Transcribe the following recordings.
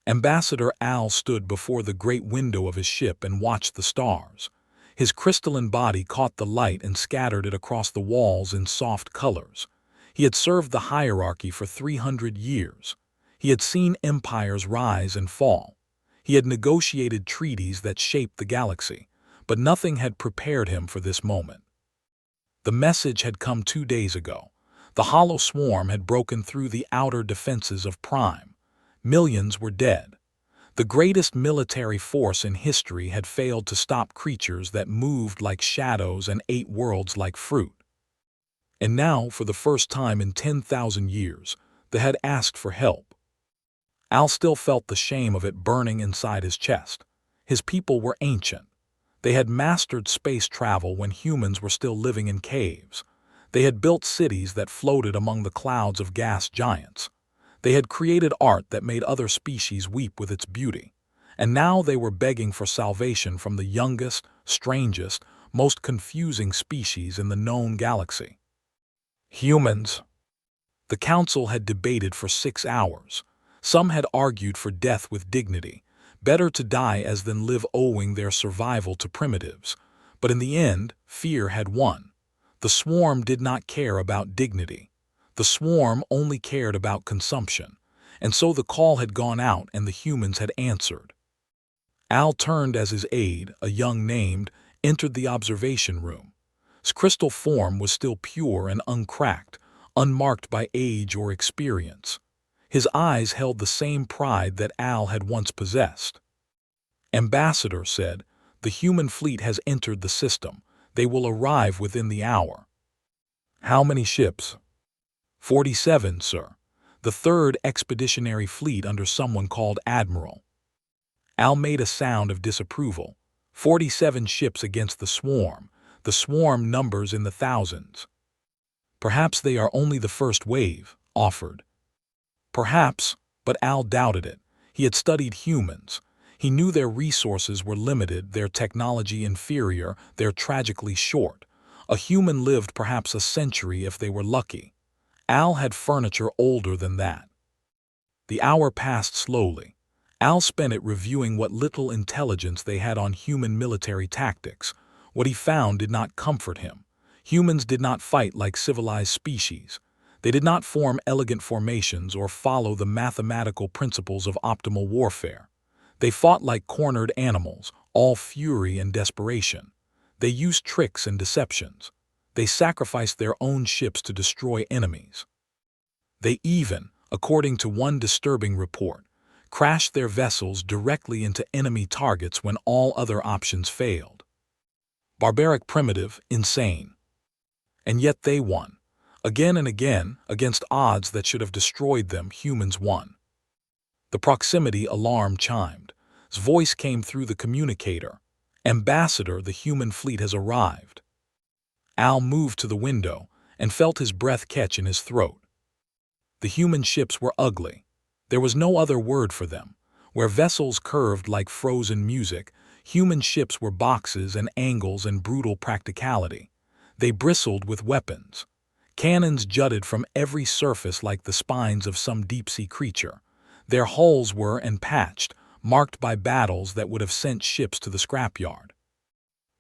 Ambassador Al stood before the great window of his ship and watched the stars. His crystalline body caught the light and scattered it across the walls in soft colors. He had served the hierarchy for 300 years. He had seen empires rise and fall. He had negotiated treaties that shaped the galaxy, but nothing had prepared him for this moment. The message had come 2 days ago. The hollow swarm had broken through the outer defenses of Prime. Millions were dead. The greatest military force in history had failed to stop creatures that moved like shadows and ate worlds like fruit. And now, for the first time in 10,000 years, they had asked for help. Al still felt the shame of it burning inside his chest. His people were ancient. They had mastered space travel when humans were still living in caves. They had built cities that floated among the clouds of gas giants. They had created art that made other species weep with its beauty. And now they were begging for salvation from the youngest, strangest, most confusing species in the known galaxy. Humans. The council had debated for 6 hours. Some had argued for death with dignity. Better to die as than live owing their survival to primitives. But in the end, fear had won. The swarm did not care about dignity. The swarm only cared about consumption. And so the call had gone out and the humans had answered. Al turned as his aide, a young named, entered the observation room. His crystal form was still pure and uncracked, unmarked by age or experience. His eyes held the same pride that Al had once possessed. Ambassador said, "The human fleet has entered the system. They will arrive within the hour." "How many ships?" 47, sir. The 3rd Expeditionary Fleet under someone called Admiral. Al made a sound of disapproval. 47 ships against the swarm. The swarm numbers in the thousands. "Perhaps they are only the first wave," offered. Perhaps, but Al doubted it. He had studied humans. He knew their resources were limited, their technology inferior, their tragically short. A human lived perhaps a century if they were lucky. Al had furniture older than that. The hour passed slowly. Al spent it reviewing what little intelligence they had on human military tactics. What he found did not comfort him. Humans did not fight like civilized species. They did not form elegant formations or follow the mathematical principles of optimal warfare. They fought like cornered animals, all fury and desperation. They used tricks and deceptions. They sacrificed their own ships to destroy enemies. They even, according to one disturbing report, crashed their vessels directly into enemy targets when all other options failed. Barbaric, primitive, insane. And yet they won. Again and again, against odds that should have destroyed them, humans won. The proximity alarm chimed. His voice came through the communicator. "Ambassador, the human fleet has arrived." Al moved to the window and felt his breath catch in his throat. The human ships were ugly. There was no other word for them. Where vessels curved like frozen music, human ships were boxes and angles and brutal practicality. They bristled with weapons. Cannons jutted from every surface like the spines of some deep-sea creature. Their hulls were and patched, marked by battles that would have sent ships to the scrapyard.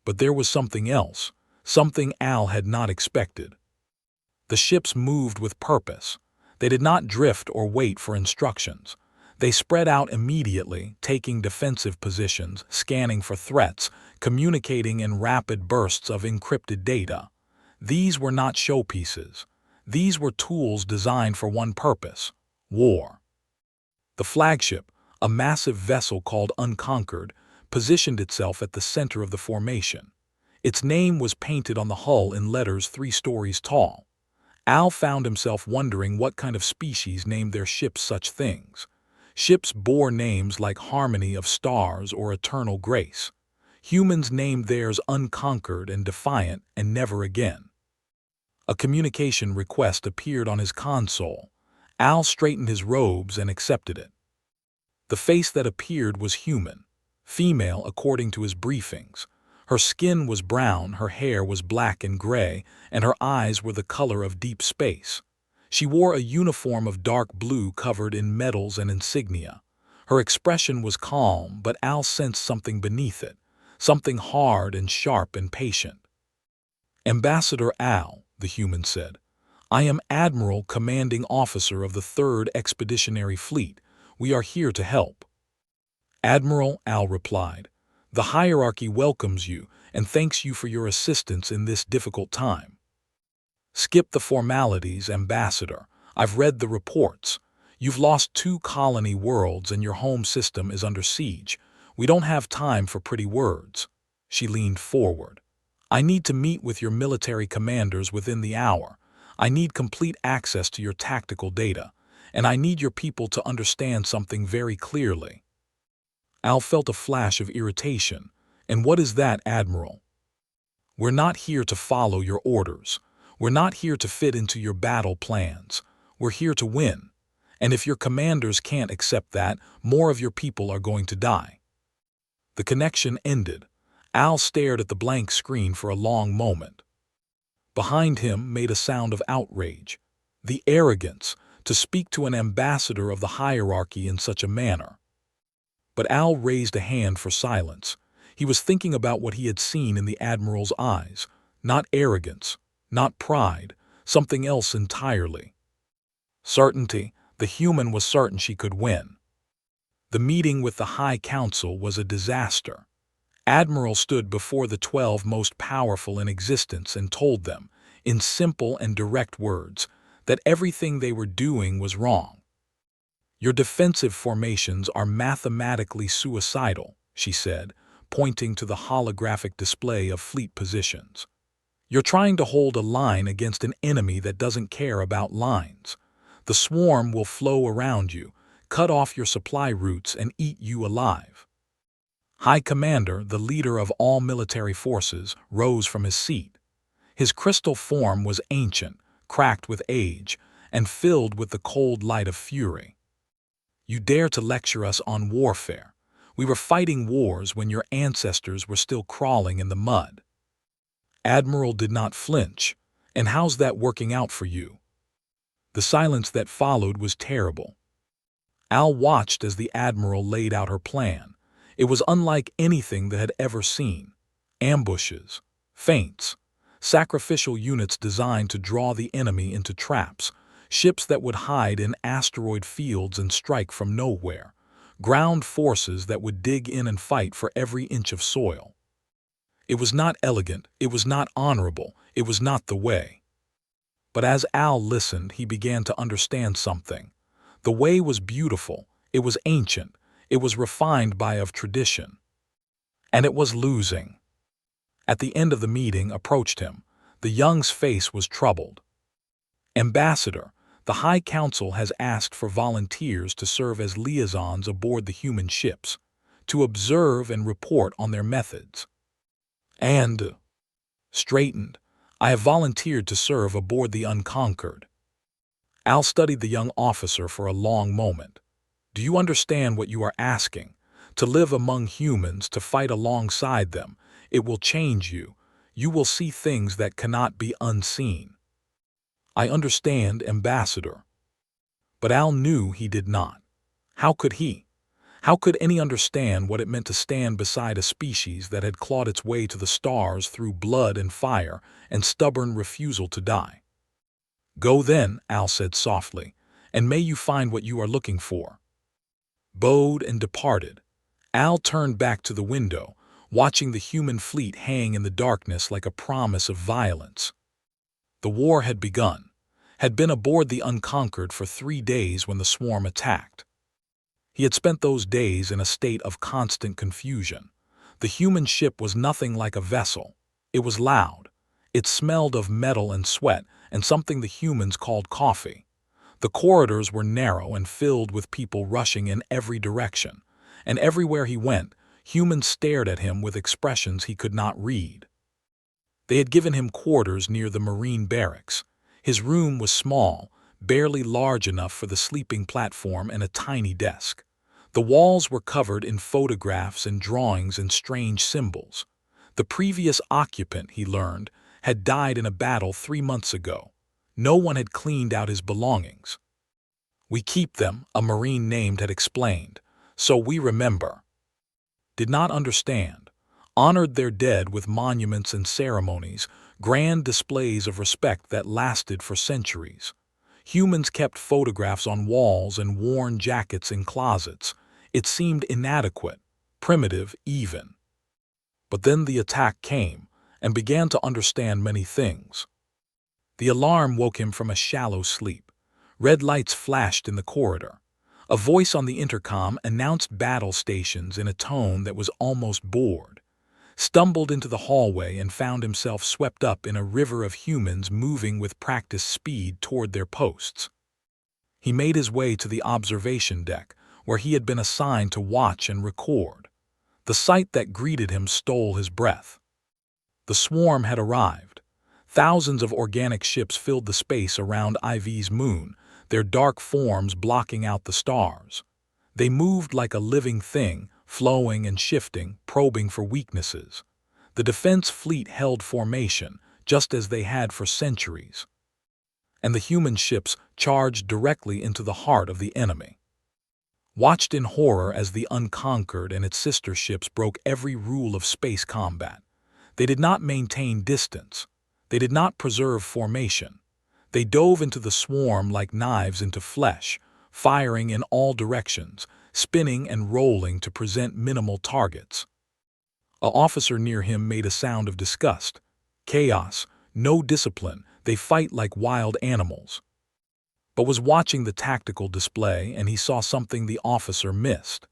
But there was something else, something Al had not expected. The ships moved with purpose. They did not drift or wait for instructions. They spread out immediately, taking defensive positions, scanning for threats, communicating in rapid bursts of encrypted data. These were not showpieces. These were tools designed for one purpose: war. The flagship, a massive vessel called Unconquered, positioned itself at the center of the formation. Its name was painted on the hull in letters 3 stories tall. Al found himself wondering what kind of species named their ships such things. Ships bore names like Harmony of Stars or Eternal Grace. Humans named theirs Unconquered and Defiant and Never Again. A communication request appeared on his console. Al straightened his robes and accepted it. The face that appeared was human, female according to his briefings. Her skin was brown, her hair was black and gray, and her eyes were the color of deep space. She wore a uniform of dark blue covered in medals and insignia. Her expression was calm, but Al sensed something beneath it, something hard and sharp and patient. "Ambassador Al," the human said, "I am Admiral Commanding Officer of the 3rd Expeditionary Fleet. We are here to help." "Admiral," Al replied, "the hierarchy welcomes you and thanks you for your assistance in this difficult time." "Skip the formalities, Ambassador. I've read the reports. You've lost 2 colony worlds and your home system is under siege. We don't have time for pretty words." She leaned forward. "I need to meet with your military commanders within the hour. I need complete access to your tactical data, and I need your people to understand something very clearly." Al felt a flash of irritation. "And what is that, Admiral?" "We're not here to follow your orders. We're not here to fit into your battle plans. We're here to win. And if your commanders can't accept that, more of your people are going to die." The connection ended. Al stared at the blank screen for a long moment. Behind him made a sound of outrage. The arrogance to speak to an ambassador of the hierarchy in such a manner. But Al raised a hand for silence. He was thinking about what he had seen in the Admiral's eyes. Not arrogance, not pride, something else entirely. Certainty. The human was certain she could win. The meeting with the High Council was a disaster. Admiral stood before the 12 most powerful in existence and told them, in simple and direct words, that everything they were doing was wrong. "Your defensive formations are mathematically suicidal," she said, pointing to the holographic display of fleet positions. "You're trying to hold a line against an enemy that doesn't care about lines. The swarm will flow around you, cut off your supply routes, and eat you alive." High Commander, the leader of all military forces, rose from his seat. His crystal form was ancient, cracked with age, and filled with the cold light of fury. "You dare to lecture us on warfare. We were fighting wars when your ancestors were still crawling in the mud." Admiral did not flinch. "And how's that working out for you?" The silence that followed was terrible. Al watched as the Admiral laid out her plan. It was unlike anything that had ever seen. Ambushes, feints, sacrificial units designed to draw the enemy into traps, ships that would hide in asteroid fields and strike from nowhere, ground forces that would dig in and fight for every inch of soil. It was not elegant, it was not honorable, it was not the way. But as Al listened, he began to understand something. The way was beautiful, it was ancient, it was refined by tradition. And it was losing. At the end of the meeting approached him. The young's face was troubled. "Ambassador, the High Council has asked for volunteers to serve as liaisons aboard the human ships, to observe and report on their methods." And straightened. "I have volunteered to serve aboard the Unconquered." Al studied the young officer for a long moment. "Do you understand what you are asking? To live among humans, to fight alongside them. It will change you. You will see things that cannot be unseen." "I understand, Ambassador." But Al knew he did not. How could he? How could any understand what it meant to stand beside a species that had clawed its way to the stars through blood and fire and stubborn refusal to die? "Go then," Al said softly, "and may you find what you are looking for." Bowed and departed. Al turned back to the window, watching the human fleet hang in the darkness like a promise of violence. The war had begun, had been aboard the Unconquered for 3 days when the swarm attacked. He had spent those days in a state of constant confusion. The human ship was nothing like a vessel. It was loud. It smelled of metal and sweat and something the humans called coffee. The corridors were narrow and filled with people rushing in every direction, and everywhere he went, humans stared at him with expressions he could not read. They had given him quarters near the Marine barracks. His room was small, barely large enough for the sleeping platform and a tiny desk. The walls were covered in photographs and drawings and strange symbols. The previous occupant, he learned, had died in a battle 3 months ago. No one had cleaned out his belongings. "We keep them," a Marine named had explained, So we remember. Did not understand. Honored their dead with monuments and ceremonies, grand displays of respect that lasted for centuries. Humans kept photographs on walls and worn jackets in closets. It seemed inadequate, primitive even. But then the attack came, and began to understand many things. The alarm woke him from a shallow sleep. Red lights flashed in the corridor. A voice on the intercom announced battle stations in a tone that was almost bored. Stumbled into the hallway and found himself swept up in a river of humans moving with practiced speed toward their posts. He made his way to the observation deck, where he had been assigned to watch and record. The sight that greeted him stole his breath. The swarm had arrived. Thousands of organic ships filled the space around IV's moon, their dark forms blocking out the stars. They moved like a living thing, flowing and shifting, probing for weaknesses. The defense fleet held formation, just as they had for centuries. And the human ships charged directly into the heart of the enemy. Watched in horror as the Unconquered and its sister ships broke every rule of space combat. They did not maintain distance. They did not preserve formation. They dove into the swarm like knives into flesh, firing in all directions, spinning and rolling to present minimal targets. An officer near him made a sound of disgust. Chaos, no discipline, they fight like wild animals. But was watching the tactical display, and he saw something the officer missed.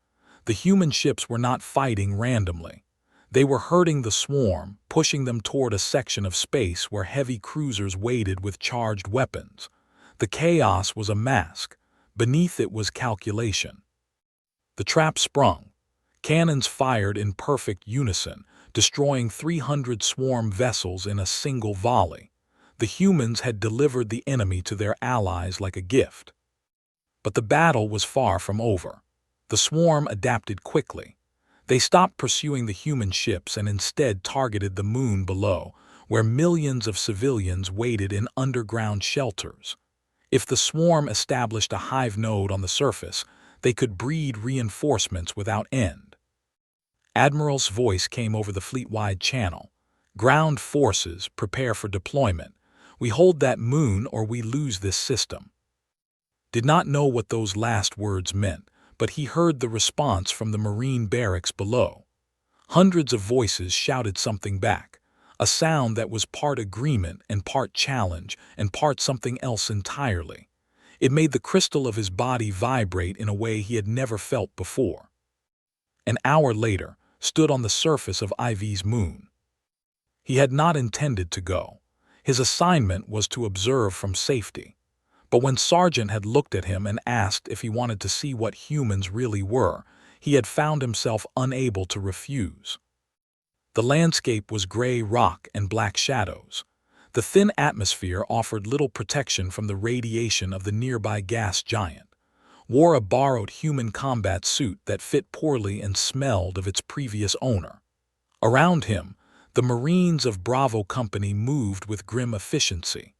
The human ships were not fighting randomly. They were herding the swarm, pushing them toward a section of space where heavy cruisers waited with charged weapons. The chaos was a mask. Beneath it was calculation. The trap sprung. Cannons fired in perfect unison, destroying 300 swarm vessels in a single volley. The humans had delivered the enemy to their allies like a gift. But the battle was far from over. The swarm adapted quickly. They stopped pursuing the human ships and instead targeted the moon below, where millions of civilians waited in underground shelters. If the swarm established a hive node on the surface, they could breed reinforcements without end. Admiral's voice came over the fleet-wide channel. Ground forces, prepare for deployment. We hold that moon or we lose this system. Did not know what those last words meant, but he heard the response from the Marine barracks below. Hundreds of voices shouted something back, a sound that was part agreement and part challenge and part something else entirely. It made the crystal of his body vibrate in a way he had never felt before. An hour later, stood on the surface of IV's moon. He had not intended to go. His assignment was to observe from safety. But when Sargent had looked at him and asked if he wanted to see what humans really were, he had found himself unable to refuse. The landscape was gray rock and black shadows. The thin atmosphere offered little protection from the radiation of the nearby gas giant. Wore a borrowed human combat suit that fit poorly and smelled of its previous owner. Around him, the Marines of Bravo Company moved with grim efficiency.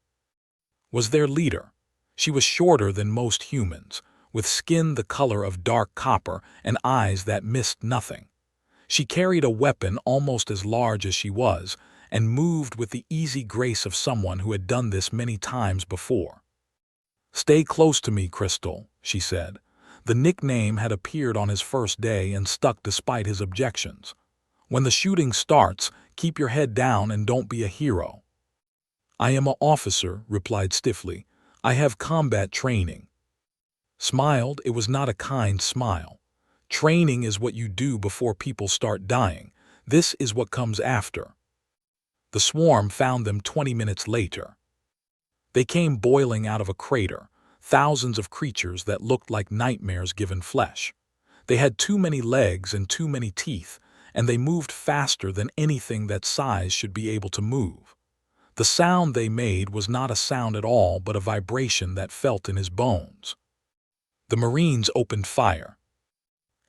Was their leader. She was shorter than most humans, with skin the color of dark copper and eyes that missed nothing. She carried a weapon almost as large as she was, and moved with the easy grace of someone who had done this many times before. "Stay close to me, Crystal," she said. The nickname had appeared on his first day and stuck despite his objections. "When the shooting starts, keep your head down and don't be a hero." "I am an officer," replied stiffly. "I have combat training." Smiled, it was not a kind smile. Training is what you do before people start dying. This is what comes after. The swarm found them 20 minutes later. They came boiling out of a crater, thousands of creatures that looked like nightmares given flesh. They had too many legs and too many teeth, and they moved faster than anything that size should be able to move. The sound they made was not a sound at all, but a vibration that felt in his bones. The Marines opened fire.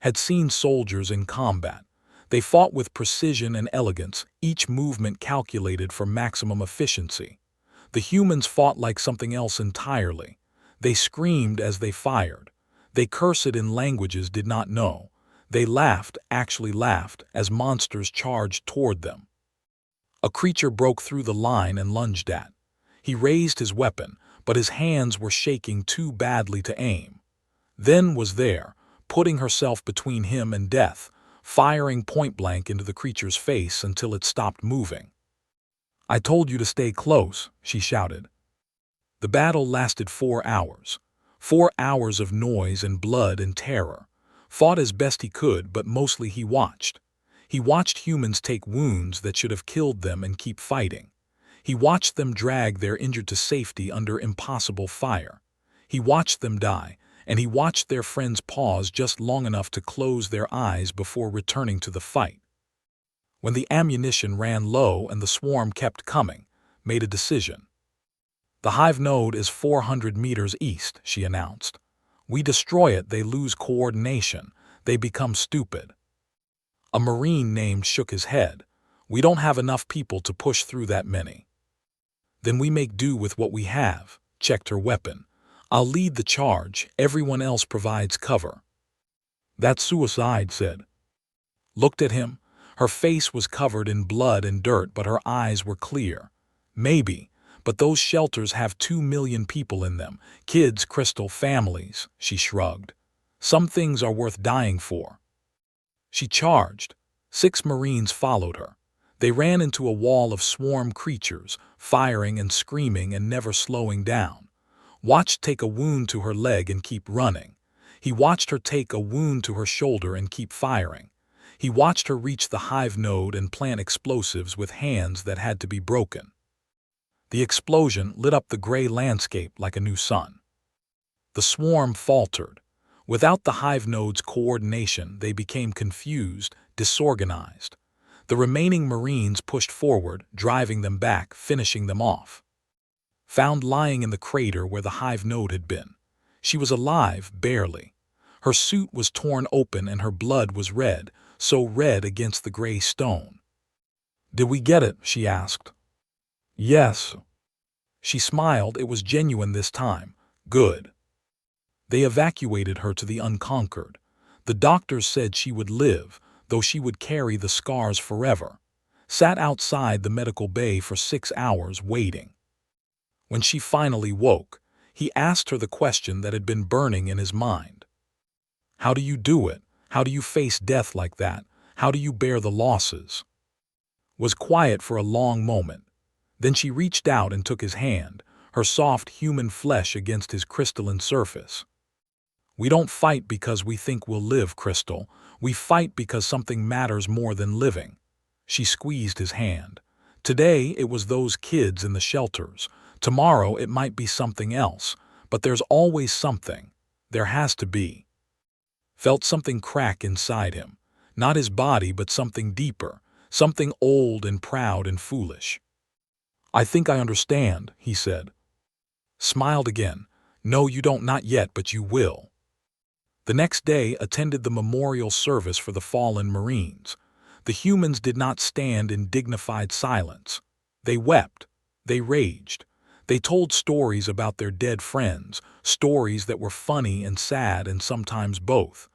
Had seen soldiers in combat. They fought with precision and elegance, each movement calculated for maximum efficiency. The humans fought like something else entirely. They screamed as they fired. They curse it in languages did not know. They laughed, actually laughed, as monsters charged toward them. A creature broke through the line and lunged at. He raised his weapon, but his hands were shaking too badly to aim. Then was there, putting herself between him and death, firing point-blank into the creature's face until it stopped moving. "I told you to stay close," she shouted. The battle lasted 4 hours. 4 hours of noise and blood and terror. Fought as best he could, but mostly he watched. He watched humans take wounds that should have killed them and keep fighting. He watched them drag their injured to safety under impossible fire. He watched them die, and he watched their friends pause just long enough to close their eyes before returning to the fight. When the ammunition ran low and the swarm kept coming, made a decision. "The hive node is 400 meters east," she announced. "We destroy it, they lose coordination. They become stupid." A Marine named shook his head. "We don't have enough people to push through that many." "Then we make do with what we have," checked her weapon. "I'll lead the charge, everyone else provides cover." "That's suicide," said. Looked at him. Her face was covered in blood and dirt, but her eyes were clear. "Maybe, but those shelters have 2 million people in them. Kids, Crystal, families," she shrugged. "Some things are worth dying for." She charged. 6 Marines followed her. They ran into a wall of swarm creatures, firing and screaming and never slowing down. Watched take a wound to her leg and keep running. He watched her take a wound to her shoulder and keep firing. He watched her reach the hive node and plant explosives with hands that had to be broken. The explosion lit up the gray landscape like a new sun. The swarm faltered. Without the hive node's coordination, they became confused, disorganized. The remaining Marines pushed forward, driving them back, finishing them off. Found lying in the crater where the hive node had been. She was alive, barely. Her suit was torn open and her blood was red, so red against the gray stone. "Did we get it?" she asked. "Yes." She smiled. It was genuine this time. "Good." They evacuated her to the Unconquered. The doctors said she would live, though she would carry the scars forever. Sat outside the medical bay for 6 hours waiting. When she finally woke, he asked her the question that had been burning in his mind. "How do you do it? How do you face death like that? How do you bear the losses?" Was quiet for a long moment. Then she reached out and took his hand, her soft human flesh against his crystalline surface. "We don't fight because we think we'll live, Crystal. We fight because something matters more than living." She squeezed his hand. "Today it was those kids in the shelters. Tomorrow it might be something else. But there's always something. There has to be." Felt something crack inside him. Not his body, but something deeper. Something old and proud and foolish. "I think I understand," he said. Smiled again. "No, you don't, not yet, but you will." The next day attended the memorial service for the fallen Marines. The humans did not stand in dignified silence. They wept. They raged. They told stories about their dead friends, stories that were funny and sad and sometimes both.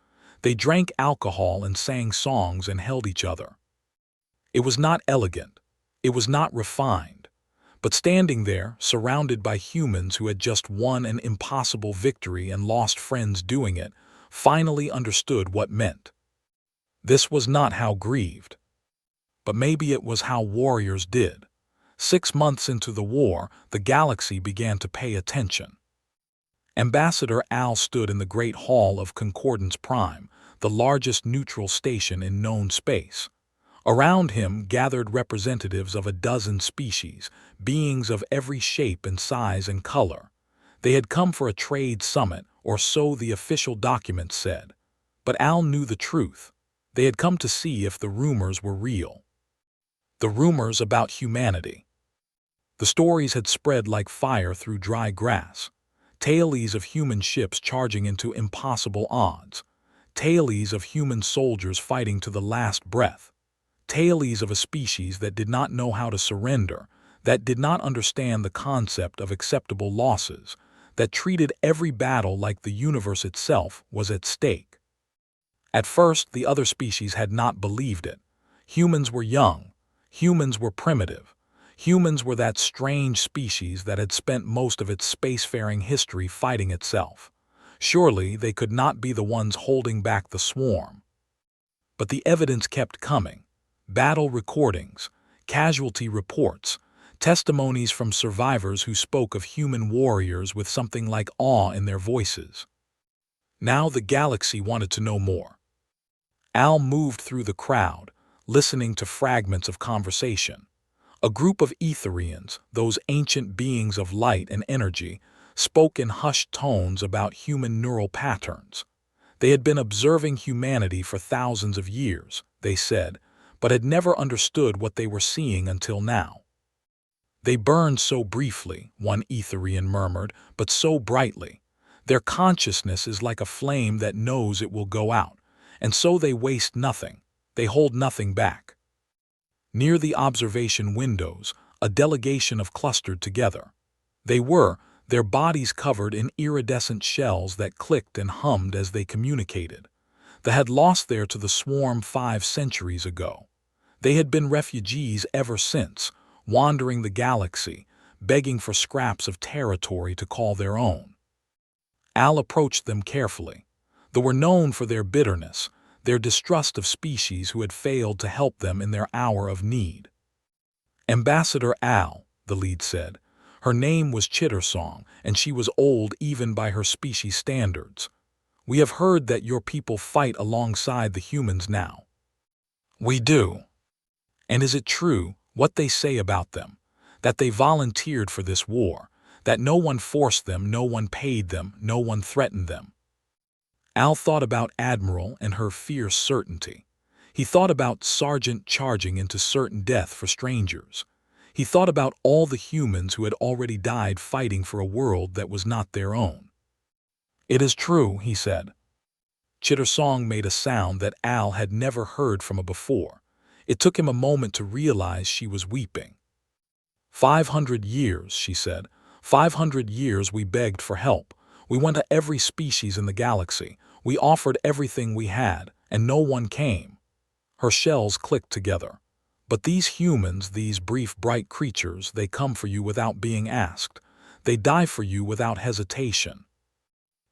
They drank alcohol and sang songs and held each other. It was not elegant. It was not refined. But standing there, surrounded by humans who had just won an impossible victory and lost friends doing it, finally understood what meant. This was not how grieved. But maybe it was how warriors did. 6 months into the war, the galaxy began to pay attention. Ambassador Al stood in the Great Hall of Concordance Prime, the largest neutral station in known space. Around him gathered representatives of a dozen species, beings of every shape and size and color. They had come for a trade summit, or so the official documents said. But Al knew the truth. They had come to see if the rumors were real. The rumors about humanity. The stories had spread like fire through dry grass. Tales of human ships charging into impossible odds. Tales of human soldiers fighting to the last breath. Tales of a species that did not know how to surrender, that did not understand the concept of acceptable losses, that treated every battle like the universe itself was at stake. At first, the other species had not believed it. Humans were young. Humans were primitive. Humans were that strange species that had spent most of its spacefaring history fighting itself. Surely they could not be the ones holding back the swarm. But the evidence kept coming. Battle recordings, casualty reports, testimonies from survivors who spoke of human warriors with something like awe in their voices. Now the galaxy wanted to know more. Al moved through the crowd, listening to fragments of conversation. A group of Etherians, those ancient beings of light and energy, spoke in hushed tones about human neural patterns. They had been observing humanity for thousands of years, they said, but had never understood what they were seeing until now. They burned so briefly, one Etherian murmured, but so brightly. Their consciousness is like a flame that knows it will go out, and so they waste nothing. They hold nothing back. Near the observation windows, a delegation of clustered together. They were, their bodies covered in iridescent shells that clicked and hummed as they communicated. They had lost there to the swarm 5 centuries ago. They had been refugees ever since, wandering the galaxy, begging for scraps of territory to call their own. Al approached them carefully. They were known for their bitterness, their distrust of species who had failed to help them in their hour of need. Ambassador Al, the lead said. Her name was Chittersong, and she was old even by her species standards. We have heard that your people fight alongside the humans now. We do. And is it true, what they say about them, that they volunteered for this war, that no one forced them, no one paid them, no one threatened them? Al thought about Admiral and her fierce certainty. He thought about Sergeant charging into certain death for strangers. He thought about all the humans who had already died fighting for a world that was not their own. It is true, he said. Chittersong made a sound that Al had never heard from her before. It took him a moment to realize she was weeping. 500 years, she said. 500 years we begged for help. We went to every species in the galaxy. We offered everything we had, and no one came. Her shells clicked together. But these humans, these brief, bright creatures, they come for you without being asked. They die for you without hesitation.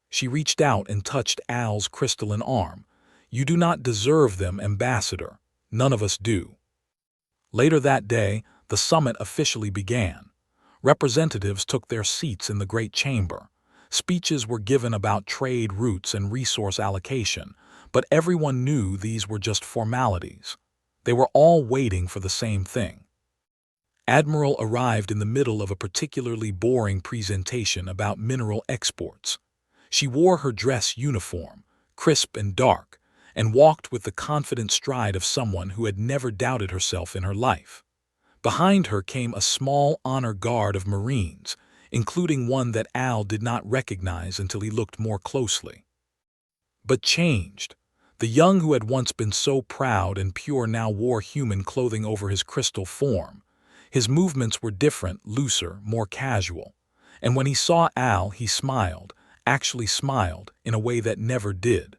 She reached out and touched Al's crystalline arm. You do not deserve them, Ambassador. None of us do. Later that day, the summit officially began. Representatives took their seats in the Great Chamber. Speeches were given about trade routes and resource allocation, but everyone knew these were just formalities. They were all waiting for the same thing. Admiral arrived in the middle of a particularly boring presentation about mineral exports. She wore her dress uniform, crisp and dark, and walked with the confident stride of someone who had never doubted herself in her life. Behind her came a small honor guard of Marines, including one that Al did not recognize until he looked more closely. But changed. The young who had once been so proud and pure now wore human clothing over his crystal form. His movements were different, looser, more casual. And when he saw Al, he smiled, actually smiled, in a way that never did.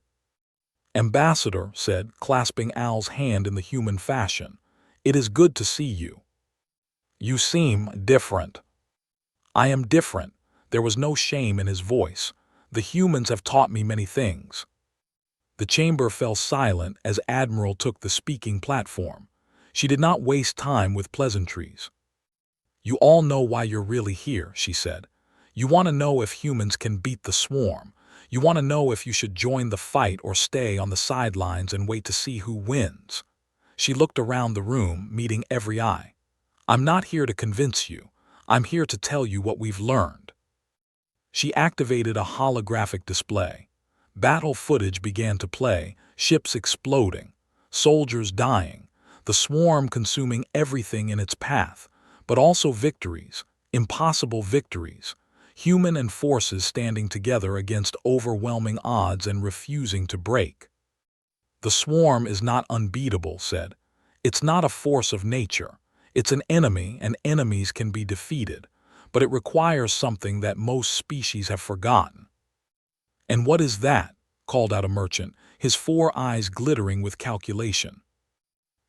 Ambassador said, clasping Al's hand in the human fashion, "It is good to see you. You seem different." "I am different." There was no shame in his voice. "The humans have taught me many things." The chamber fell silent as Admiral took the speaking platform. She did not waste time with pleasantries. "You all know why you're really here," she said. "You want to know if humans can beat the swarm. You want to know if you should join the fight or stay on the sidelines and wait to see who wins." She looked around the room, meeting every eye. "I'm not here to convince you. I'm here to tell you what we've learned." She activated a holographic display. Battle footage began to play, ships exploding, soldiers dying, the swarm consuming everything in its path, but also victories, impossible victories, human and forces standing together against overwhelming odds and refusing to break. "The swarm is not unbeatable," said. "It's not a force of nature. It's an enemy, and enemies can be defeated. but it requires something that most species have forgotten. "And what is that?" called out a merchant, his 4 eyes glittering with calculation.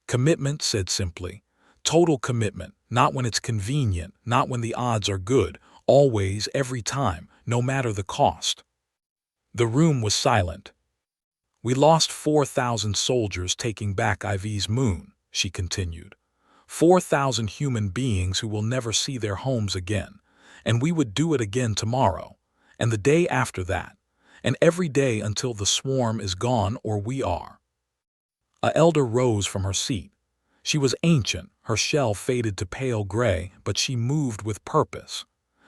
"Commitment," said simply. "Total commitment, not when it's convenient, not when the odds are good, always, every time, no matter the cost." The room was silent. "We lost 4,000 soldiers taking back IV's moon," she continued. 4,000 human beings who will never see their homes again. And we would do it again tomorrow, and the day after that, and every day until the swarm is gone or we are. A elder rose from her seat. She was ancient, her shell faded to pale gray, but she moved with purpose.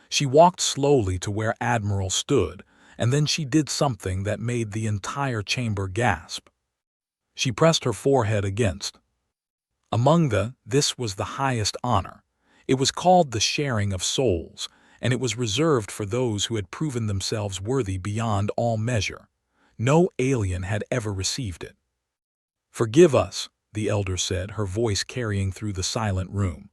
She walked slowly to where Admiral stood, and then she did something that made the entire chamber gasp. She pressed her forehead against. This was the highest honor. It was called the sharing of souls, and it was reserved for those who had proven themselves worthy beyond all measure. No alien had ever received it. "Forgive us," the elder said, her voice carrying through the silent room.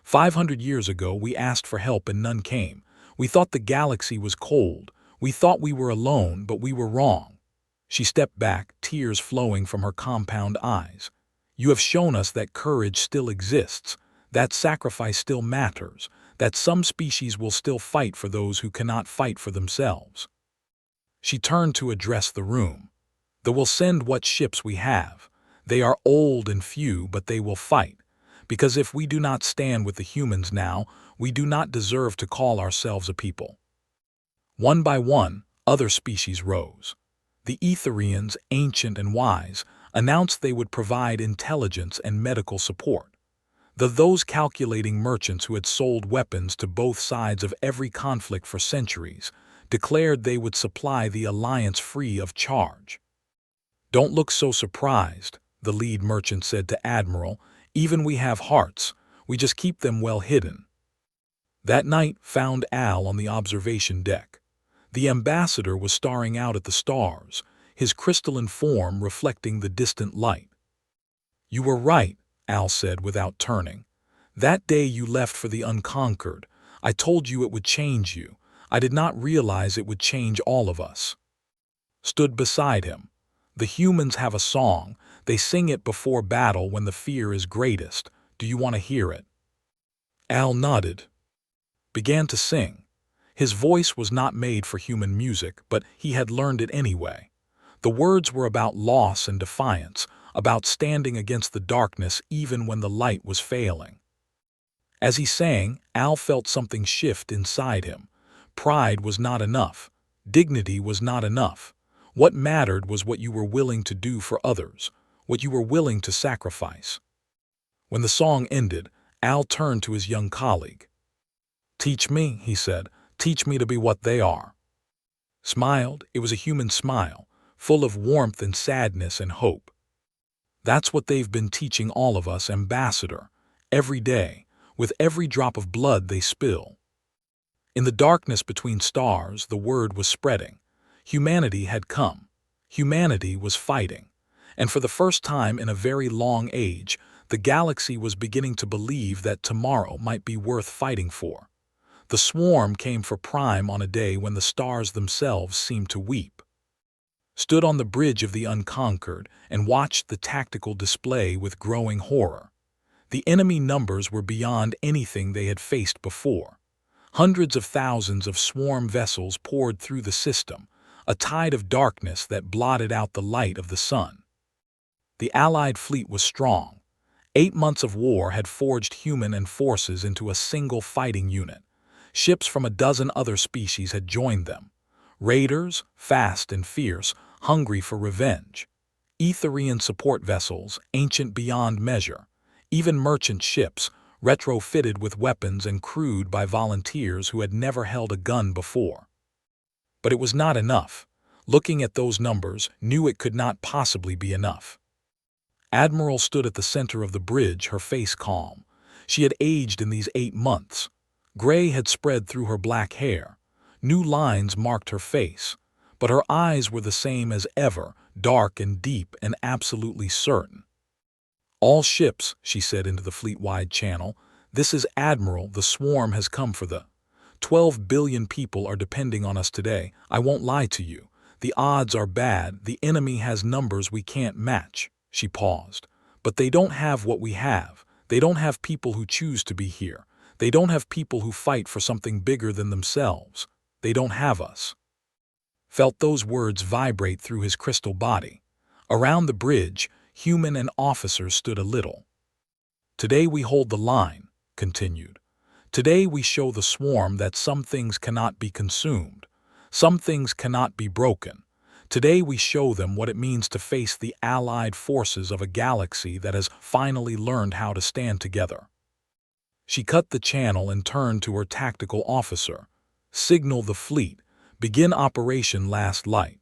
500 years ago we asked for help and none came. We thought the galaxy was cold. We thought we were alone, but we were wrong." She stepped back, tears flowing from her compound eyes. "You have shown us that courage still exists, that sacrifice still matters, that some species will still fight for those who cannot fight for themselves." She turned to address the room. "They will send what ships we have. They are old and few, but they will fight. Because if we do not stand with the humans now, we do not deserve to call ourselves a people." One by one, other species rose. The Etherians, ancient and wise, announced they would provide intelligence and medical support. Those calculating merchants who had sold weapons to both sides of every conflict for centuries declared they would supply the alliance free of charge. "Don't look so surprised," the lead merchant said to Admiral. "Even we have hearts, we just keep them well hidden." That night found Al on the observation deck. The ambassador was staring out at the stars, his crystalline form reflecting the distant light. "You were right," Al said without turning. "That day you left for the unconquered, I told you it would change you. I did not realize it would change all of us." Stood beside him. "The humans have a song. They sing it before battle when the fear is greatest. Do you want to hear it?" Al nodded. Began to sing. His voice was not made for human music, but he had learned it anyway. The words were about loss and defiance, about standing against the darkness even when the light was failing. As he sang, Al felt something shift inside him. Pride was not enough. Dignity was not enough. What mattered was what you were willing to do for others, what you were willing to sacrifice. When the song ended, Al turned to his young colleague. "Teach me," he said. "Teach me to be what they are." Smiled. It was a human smile, full of warmth and sadness and hope. "That's what they've been teaching all of us, Ambassador, every day, with every drop of blood they spill." In the darkness between stars, the word was spreading. Humanity had come. Humanity was fighting. And for the first time in a very long age, the galaxy was beginning to believe that tomorrow might be worth fighting for. The swarm came for Prime on a day when the stars themselves seemed to weep. Stood on the bridge of the unconquered and watched the tactical display with growing horror. The enemy numbers were beyond anything they had faced before. Hundreds of thousands of swarm vessels poured through the system, a tide of darkness that blotted out the light of the sun. The Allied fleet was strong. 8 months of war had forged human and forces into a single fighting unit. Ships from a dozen other species had joined them. Raiders, fast and fierce, hungry for revenge. Etherian support vessels, ancient beyond measure. Even merchant ships, retrofitted with weapons and crewed by volunteers who had never held a gun before. But it was not enough. Looking at those numbers, knew it could not possibly be enough. Admiral stood at the center of the bridge, her face calm. She had aged in these 8 months. Gray had spread through her black hair. New lines marked her face. But her eyes were the same as ever, dark and deep and absolutely certain. "All ships," she said into the fleet-wide channel. "This is Admiral. The swarm has come for the..." 12 billion people are depending on us today. I won't lie to you. The odds are bad. The enemy has numbers we can't match." She paused. "But they don't have what we have. They don't have people who choose to be here. They don't have people who fight for something bigger than themselves. They don't have us." Felt those words vibrate through his crystal body. Around the bridge, human and officers stood a little. "Today we hold the line," continued. "Today we show the swarm that some things cannot be consumed. Some things cannot be broken. Today we show them what it means to face the allied forces of a galaxy that has finally learned how to stand together." She cut the channel and turned to her tactical officer. "Signal the fleet. Begin Operation Last Light."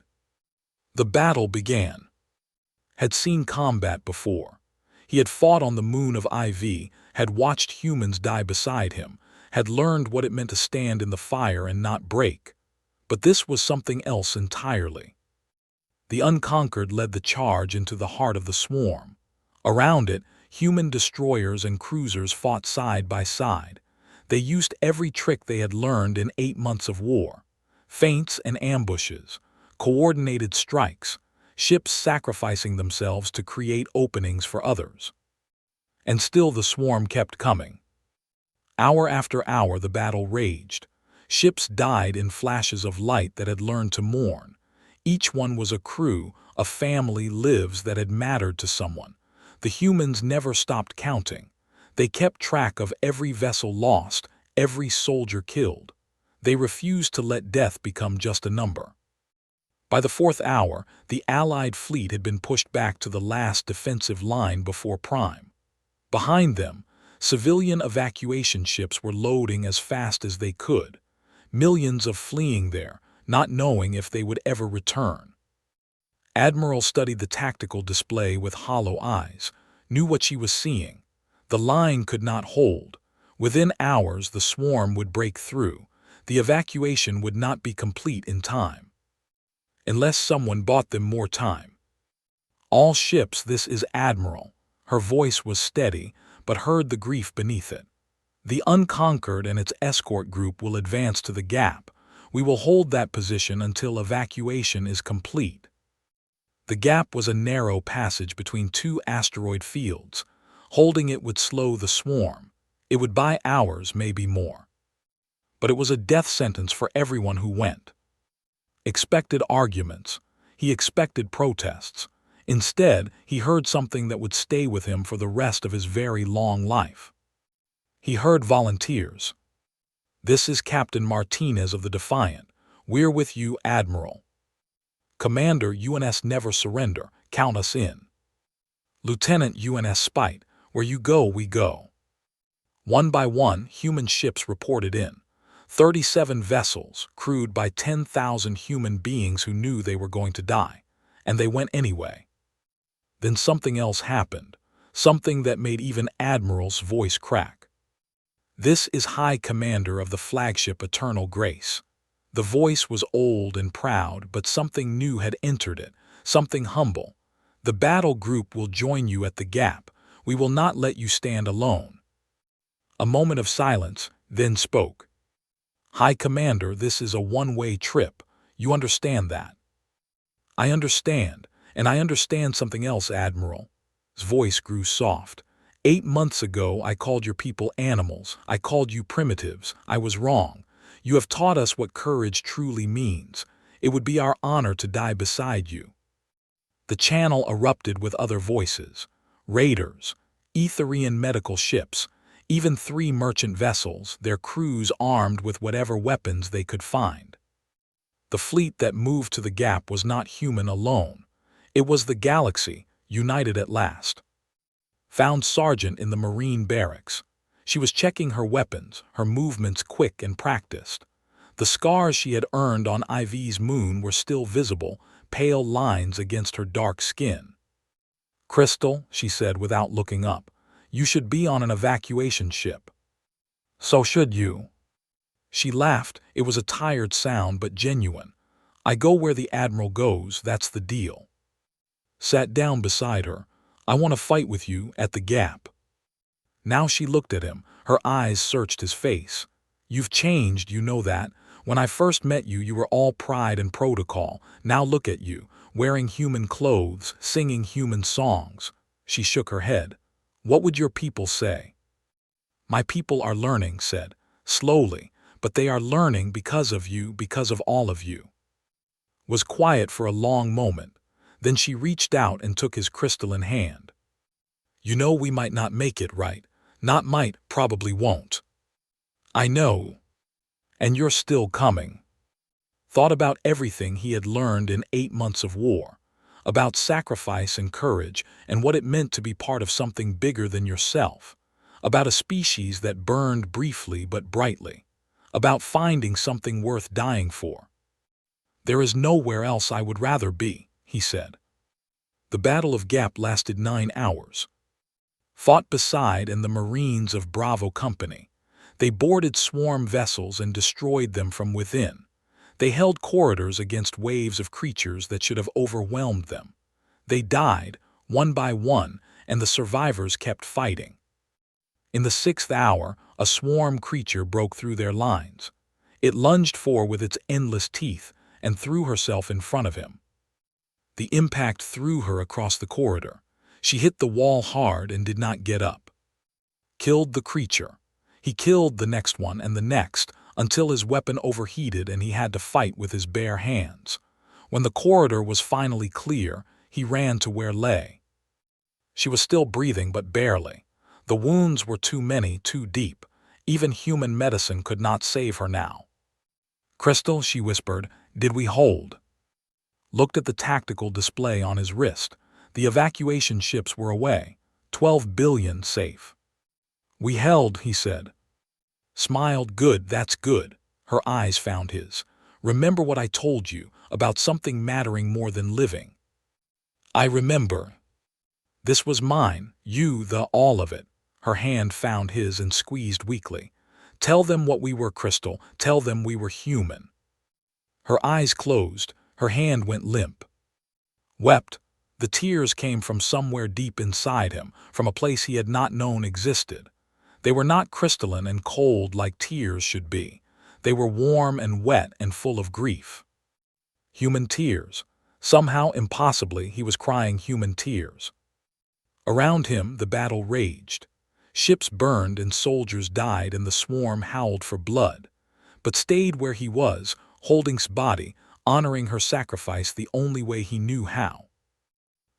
The battle began. Had seen combat before. He had fought on the moon of IV, had watched humans die beside him, had learned what it meant to stand in the fire and not break. But this was something else entirely. The Unconquered led the charge into the heart of the swarm. Around it, human destroyers and cruisers fought side by side. They used every trick they had learned in 8 months of war. Feints and ambushes, coordinated strikes, ships sacrificing themselves to create openings for others. And still the swarm kept coming. Hour after hour the battle raged. Ships died in flashes of light that had learned to mourn. Each one was a crew, a family, lives that had mattered to someone. The humans never stopped counting. They kept track of every vessel lost, every soldier killed. They refused to let death become just a number. By the 4th hour, the Allied fleet had been pushed back to the last defensive line before Prime. Behind them, civilian evacuation ships were loading as fast as they could. Millions of fleeing there, not knowing if they would ever return. Admiral studied the tactical display with hollow eyes, knew what she was seeing. The line could not hold. Within hours the swarm would break through. The evacuation would not be complete in time. Unless someone bought them more time. "All ships, this is Admiral." Her voice was steady, but heard the grief beneath it. "The Unconquered and its escort group will advance to the gap. We will hold that position until evacuation is complete." The gap was a narrow passage between 2 asteroid fields. Holding it would slow the swarm. It would buy hours, maybe more. But it was a death sentence for everyone who went. Expected arguments. He expected protests. Instead, he heard something that would stay with him for the rest of his very long life. He heard volunteers. "This is Captain Martinez of the Defiant. We're with you, Admiral." "Commander, UNS Never Surrender. Count us in." "Lieutenant, UNS Spite. Where you go, we go." One by one, human ships reported in. 37 vessels, crewed by 10,000 human beings who knew they were going to die. And they went anyway. Then something else happened. Something that made even Admiral's voice crack. "This is High Commander of the flagship Eternal Grace." The voice was old and proud, but something new had entered it, something humble. "The battle group will join you at the gap. We will not let you stand alone." A moment of silence, then spoke. "High Commander, this is a one-way trip. You understand that?" "I understand, and I understand something else, Admiral." His voice grew soft. 8 months ago I called your people animals. I called you primitives. I was wrong. You have taught us what courage truly means. It would be our honor to die beside you." The channel erupted with other voices. Raiders, Etherian medical ships, even 3 merchant vessels, their crews armed with whatever weapons they could find. The fleet that moved to the gap was not human alone. It was the galaxy, united at last. Found Sergeant in the Marine barracks. She was checking her weapons, her movements quick and practiced. The scars she had earned on IV's moon were still visible, pale lines against her dark skin. "Crystal," she said without looking up, "you should be on an evacuation ship." "So should you." She laughed. It was a tired sound but genuine. "I go where the Admiral goes, that's the deal." Sat down beside her. "I want to fight with you at the gap." Now she looked at him. Her eyes searched his face. You've changed, you know that. When I first met you, you were all pride and protocol. Now look at you, wearing human clothes, singing human songs." She shook her head. "What would your people say?" "My people are learning," said, slowly, "but they are learning because of you, because of all of you." Was quiet for a long moment. Then she reached out and took his crystalline hand. "You know we might not make it, right? Not might, probably won't." "I know. And you're still coming." Thought about everything he had learned in 8 months of war, about sacrifice and courage and what it meant to be part of something bigger than yourself, about a species that burned briefly but brightly, about finding something worth dying for. "There is nowhere else I would rather be," he said. The Battle of Gap lasted 9 hours. Fought beside and the Marines of Bravo Company. They boarded swarm vessels and destroyed them from within. They held corridors against waves of creatures that should have overwhelmed them. They died, one by one, and the survivors kept fighting. In the 6th hour, a swarm creature broke through their lines. It lunged forward with its endless teeth and threw herself in front of him. The impact threw her across the corridor. She hit the wall hard and did not get up. Killed the creature. He killed the next one and the next, until his weapon overheated and he had to fight with his bare hands. When the corridor was finally clear, he ran to where lay. She was still breathing, but barely. The wounds were too many, too deep. Even human medicine could not save her now. "Crystal," she whispered, "did we hold?" Looked at the tactical display on his wrist. The evacuation ships were away. 12 billion safe. "We held," he said. Smiled. "Good, that's good." Her eyes found his. "Remember what I told you about something mattering more than living?" "I remember. This was mine, you, the all of it." Her hand found his and squeezed weakly. "Tell them what we were, Crystal. Tell them we were human." Her eyes closed. Her hand went limp. Wept. The tears came from somewhere deep inside him, from a place he had not known existed. They were not crystalline and cold like tears should be. They were warm and wet and full of grief. Human tears. Somehow, impossibly, he was crying human tears. Around him, the battle raged. Ships burned and soldiers died and the swarm howled for blood, but stayed where he was, holding his body, honoring her sacrifice the only way he knew how.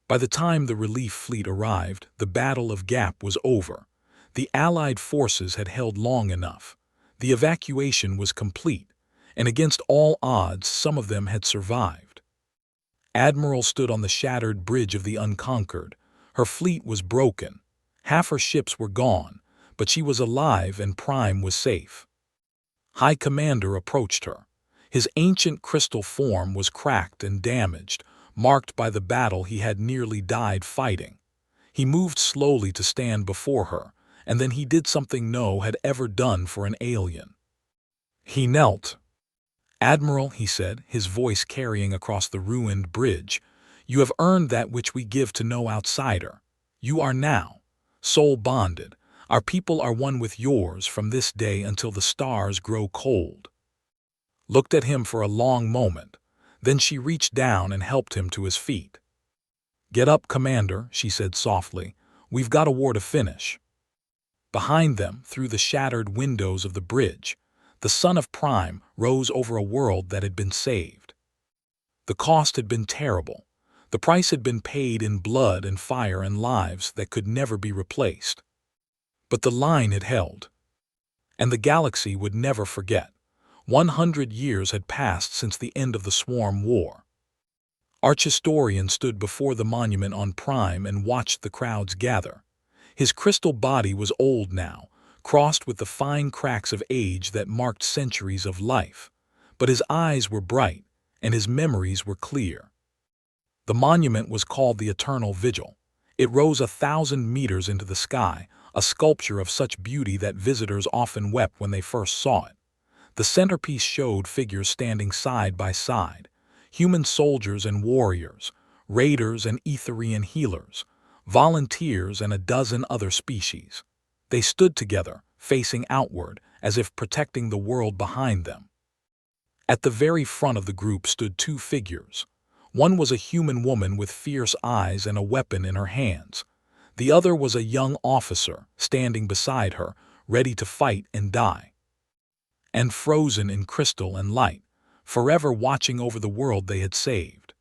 By the time the relief fleet arrived, the Battle of Gap was over. The Allied forces had held long enough. The evacuation was complete, and against all odds some of them had survived. Admiral stood on the shattered bridge of the Unconquered. Her fleet was broken. Half her ships were gone, but she was alive and Prime was safe. High Commander approached her. His ancient crystal form was cracked and damaged, marked by the battle he had nearly died fighting. He moved slowly to stand before her, and then he did something no had ever done for an alien. He knelt. "Admiral," he said, his voice carrying across the ruined bridge, "you have earned that which we give to no outsider. You are now soul bonded. Our people are one with yours from this day until the stars grow cold." Looked at him for a long moment. Then she reached down and helped him to his feet. "Get up, Commander," she said softly. "We've got a war to finish." Behind them, through the shattered windows of the bridge, the sun of Prime rose over a world that had been saved. The cost had been terrible. The price had been paid in blood and fire and lives that could never be replaced. But the line had held. And the galaxy would never forget. 100 years had passed since the end of the Swarm War. Arch-historian stood before the monument on Prime and watched the crowds gather. His crystal body was old now, crossed with the fine cracks of age that marked centuries of life. But his eyes were bright, and his memories were clear. The monument was called the Eternal Vigil. It rose 1,000 meters into the sky, a sculpture of such beauty that visitors often wept when they first saw it. The centerpiece showed figures standing side by side, human soldiers and warriors, raiders and Etherian healers, volunteers and a dozen other species. They stood together, facing outward, as if protecting the world behind them. At the very front of the group stood two figures. One was a human woman with fierce eyes and a weapon in her hands. The other was a young officer, standing beside her, ready to fight and die. And frozen in crystal and light, forever watching over the world they had saved.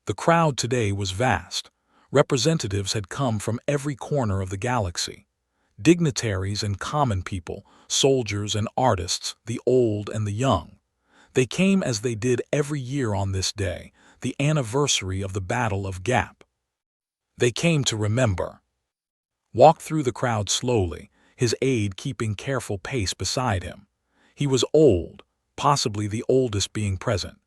The crowd today was vast. Representatives had come from every corner of the galaxy. Dignitaries and common people, soldiers and artists, the old and the young. They came as they did every year on this day, the anniversary of the Battle of Gap. They came to remember. Walked through the crowd slowly, his aide keeping careful pace beside him. He was old, possibly the oldest being present.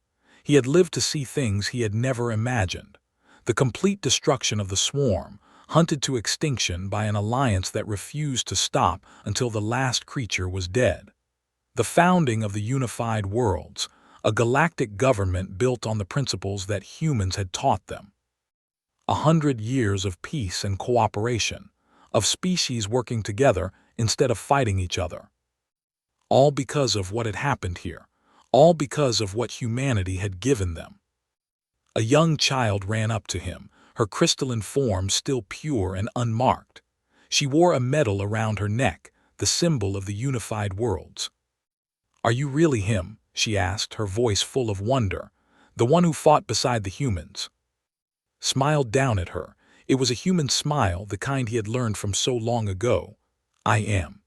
He had lived to see things he had never imagined. The complete destruction of the swarm, hunted to extinction by an alliance that refused to stop until the last creature was dead. The founding of the unified worlds, a galactic government built on the principles that humans had taught them. 100 years of peace and cooperation, of species working together instead of fighting each other. All because of what had happened here, all because of what humanity had given them. A young child ran up to him, her crystalline form still pure and unmarked. She wore a medal around her neck, the symbol of the unified worlds. "Are you really him?" she asked, her voice full of wonder. "The one who fought beside the humans?" Smiled down at her. It was a human smile, the kind he had learned from so long ago. "I am."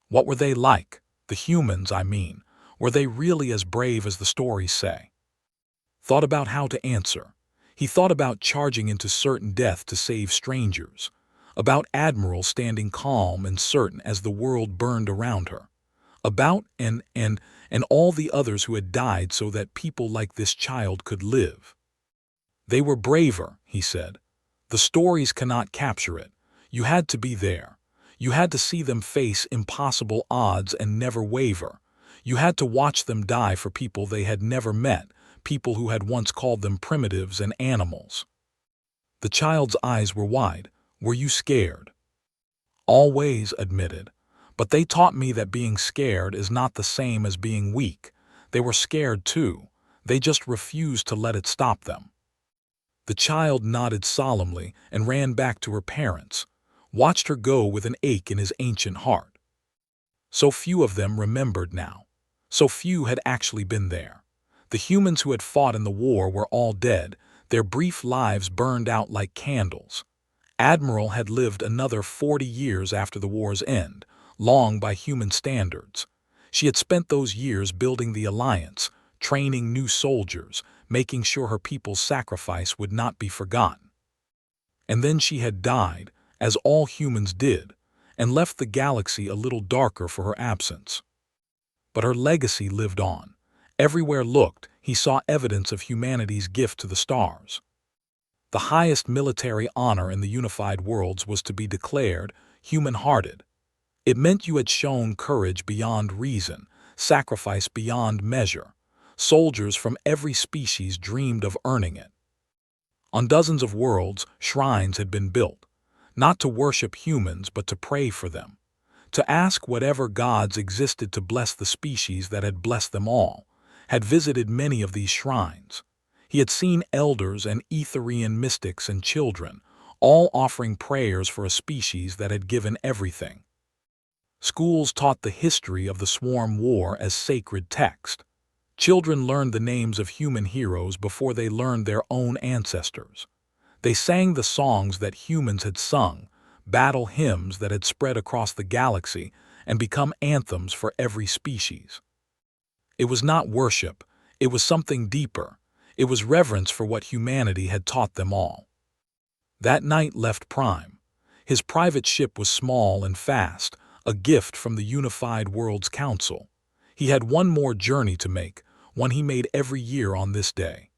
What were they like? The humans, I mean. Were they really as brave as the stories say? Thought about how to answer. He thought about charging into certain death to save strangers. About Admiral standing calm and certain as the world burned around her. About and all the others who had died so that people like this child could live. They were braver, he said. The stories cannot capture it. You had to be there. You had to see them face impossible odds and never waver. You had to watch them die for people they had never met, people who had once called them primitives and animals. The child's eyes were wide. "Were you scared?" "Always," admitted. "But they taught me that being scared is not the same as being weak. They were scared too. They just refused to let it stop them." The child nodded solemnly and ran back to her parents, watched her go with an ache in his ancient heart. So few of them remembered now. So few had actually been there. The humans who had fought in the war were all dead, their brief lives burned out like candles. Admiral had lived another 40 years after the war's end, long by human standards. She had spent those years building the alliance, training new soldiers, making sure her people's sacrifice would not be forgotten. And then she had died, as all humans did, and left the galaxy a little darker for her absence. But her legacy lived on. Everywhere looked, he saw evidence of humanity's gift to the stars. The highest military honor in the unified worlds was to be declared human-hearted. It meant you had shown courage beyond reason, sacrifice beyond measure. Soldiers from every species dreamed of earning it. On dozens of worlds, shrines had been built, not to worship humans but to pray for them, to ask whatever gods existed to bless the species that had blessed them all. Had visited many of these shrines. He had seen elders and Etherian mystics and children, all offering prayers for a species that had given everything. Schools taught the history of the Swarm War as sacred text. Children learned the names of human heroes before they learned their own ancestors. They sang the songs that humans had sung, battle hymns that had spread across the galaxy and become anthems for every species. It was not worship, it was something deeper. It was reverence for what humanity had taught them all. That night left Prime. His private ship was small and fast, a gift from the Unified Worlds Council. He had one more journey to make, one he made every year on this day.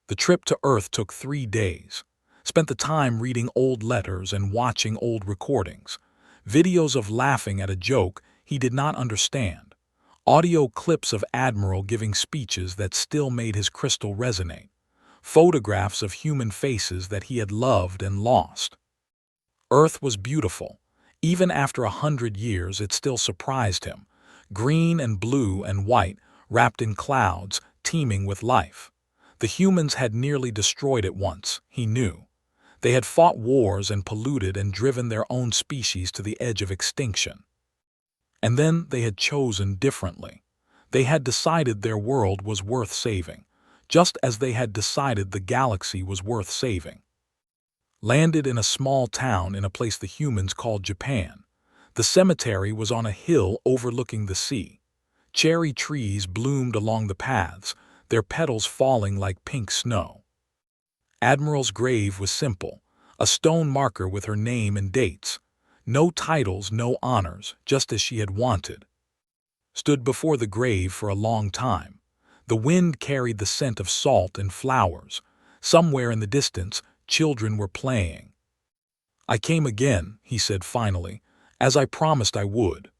The trip to Earth took 3 days. Spent the time reading old letters and watching old recordings. Videos of laughing at a joke he did not understand. Audio clips of Admiral giving speeches that still made his crystal resonate. Photographs of human faces that he had loved and lost. Earth was beautiful. Even after 100 years, it still surprised him. Green and blue and white, wrapped in clouds, teeming with life. The humans had nearly destroyed it once, he knew. They had fought wars and polluted and driven their own species to the edge of extinction. And then they had chosen differently. They had decided their world was worth saving, just as they had decided the galaxy was worth saving. Landed in a small town in a place the humans called Japan. The cemetery was on a hill overlooking the sea. Cherry trees bloomed along the paths, their petals falling like pink snow. Admiral's grave was simple, a stone marker with her name and dates. No titles, no honors, just as she had wanted. Stood before the grave for a long time. The wind carried the scent of salt and flowers. Somewhere in the distance, children were playing. "I came again," he said finally, "as I promised I would."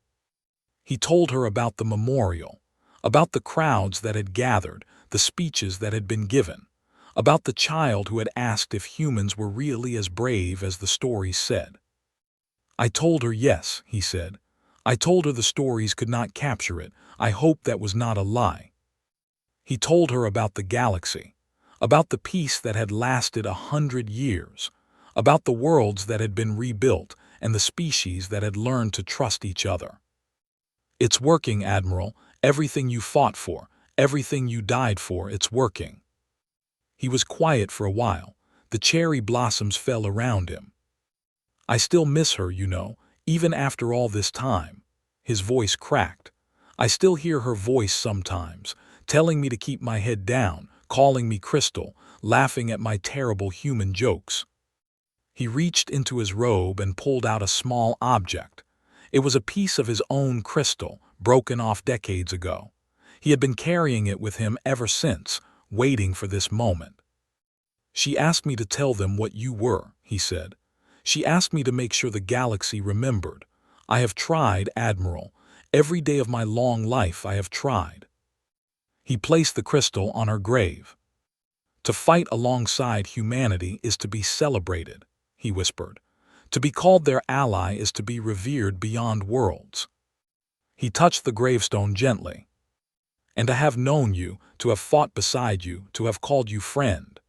He told her about the memorial, about the crowds that had gathered, the speeches that had been given, about the child who had asked if humans were really as brave as the stories said. "I told her yes," he said. "I told her the stories could not capture it. I hope that was not a lie." He told her about the galaxy, about the peace that had lasted 100 years, about the worlds that had been rebuilt and the species that had learned to trust each other. "It's working, Admiral. Everything you fought for, everything you died for, it's working." He was quiet for a while. The cherry blossoms fell around him. "I still miss her, you know, even after all this time." His voice cracked. "I still hear her voice sometimes, telling me to keep my head down, calling me Crystal, laughing at my terrible human jokes." He reached into his robe and pulled out a small object. It was a piece of his own crystal, broken off decades ago. He had been carrying it with him ever since, waiting for this moment. "She asked me to tell them what you were," he said. "She asked me to make sure the galaxy remembered. I have tried, Admiral. Every day of my long life I have tried." He placed the crystal on her grave. "To fight alongside humanity is to be celebrated," he whispered. "To be called their ally is to be revered beyond worlds." He touched the gravestone gently. "And to have known you, to have fought beside you, to have called you friend,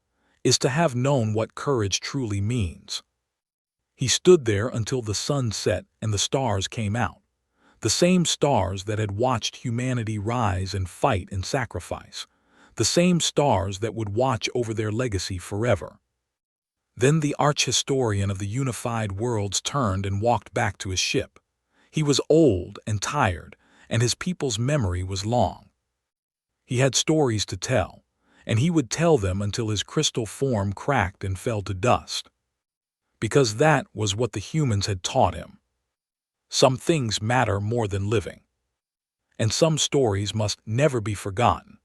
is to have known what courage truly means." He stood there until the sun set and the stars came out. The same stars that had watched humanity rise and fight and sacrifice. The same stars that would watch over their legacy forever. Then the arch-historian of the unified worlds turned and walked back to his ship. He was old and tired, and his people's memory was long. He had stories to tell, and he would tell them until his crystal form cracked and fell to dust. Because that was what the humans had taught him. Some things matter more than living. And some stories must never be forgotten.